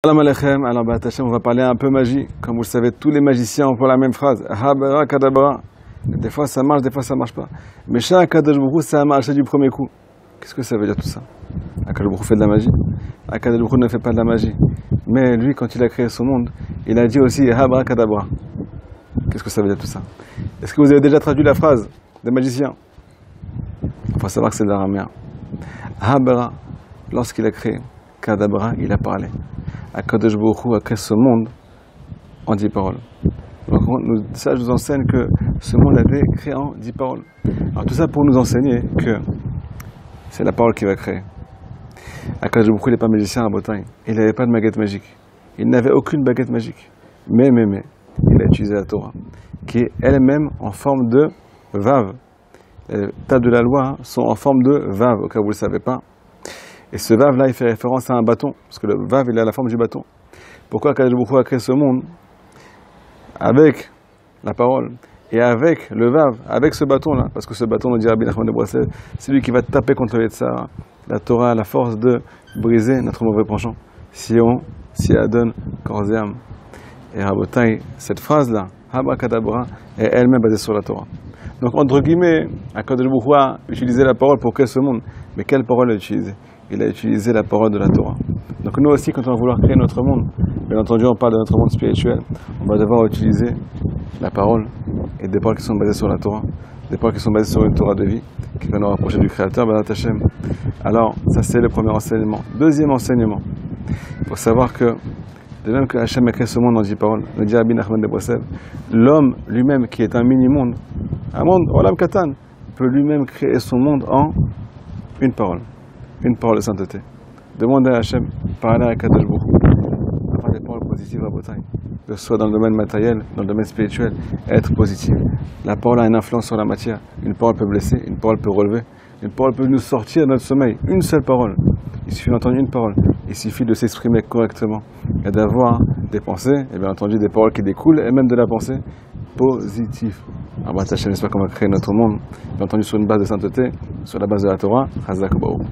Salam alaikum, alors on va parler un peu magie. Comme vous le savez, tous les magiciens ont pour la même phrase. Habara kadabra. Des fois ça marche, des fois ça marche pas. Mais chaque Akadosh Baruch Hu, ça a marché du premier coup. Qu'est-ce que ça veut dire tout ça? Akadosh Baruch Hu fait de la magie. Akadosh Baruch Hu ne fait pas de la magie. Mais lui, quand il a créé ce monde, il a dit aussi Habara kadabra. Qu'est-ce que ça veut dire tout ça? Est-ce que vous avez déjà traduit la phrase des magiciens? Il faut savoir que c'est de l'araméen. Habara, lorsqu'il a créé kadabra, il a parlé. Akadosh Baruch Hu a créé ce monde en 10 paroles. Donc ça nous enseigne que ce monde a été créé en 10 paroles. Alors tout ça pour nous enseigner que c'est la parole qui va créer. Akadosh Baruch Hu n'est pas magicien à Bretagne. Il n'avait pas de baguette magique. Il n'avait aucune baguette magique. Mais, il a utilisé la Torah, qui est elle-même en forme de Vav. Les tables de la loi sont en forme de Vav, au cas où vous ne le savez pas. Et ce Vav là, il fait référence à un bâton, parce que le Vav, il a la forme du bâton. Pourquoi Akadosh Baruch Hu a créé ce monde avec la parole et avec le Vav, avec ce bâton là? Parce que ce bâton, nous dit Rabbi Nachman de Brossel, c'est lui qui va taper contre le Yetzirah. La Torah a la force de briser notre mauvais penchant. Si Adon, corps et âme. Et Rabotai, cette phrase là, Habara kadabra, est elle-même basée sur la Torah. Donc entre guillemets, Akadosh Baruch Hu a utilisé la parole pour créer ce monde. Mais quelle parole a utilisé? Il a utilisé la parole de la Torah. Donc nous aussi, quand on va vouloir créer notre monde, bien entendu on parle de notre monde spirituel, on va devoir utiliser la parole et des paroles qui sont basées sur la Torah, des paroles qui sont basées sur une Torah de vie, qui va nous rapprocher du Créateur, B'ezrat Hashem. Alors, ça c'est le premier enseignement. Deuxième enseignement, il faut savoir que, de même que Hashem a créé ce monde en 10 paroles, nous dit Rabbi Nachman de Brossel, l'homme lui-même qui est un mini-monde, un monde, Olam Katan, peut lui-même créer son monde en une parole de sainteté. Demandez à Hachem, parler à Akadosh Baruch Hu, avoir des paroles positives à Bretagne, que ce soit dans le domaine matériel, dans le domaine spirituel, être positive. La parole a une influence sur la matière. Une parole peut blesser, une parole peut relever, une parole peut nous sortir de notre sommeil. Une seule parole. Il suffit d'entendre une parole. Il suffit de s'exprimer correctement et d'avoir des pensées, et bien entendu des paroles qui découlent, et même de la pensée positive. Alors, B'ezrat Hashem, j'espère qu'on va créer notre monde, bien entendu sur une base de sainteté, sur la base de la Torah. Chazak Baruch.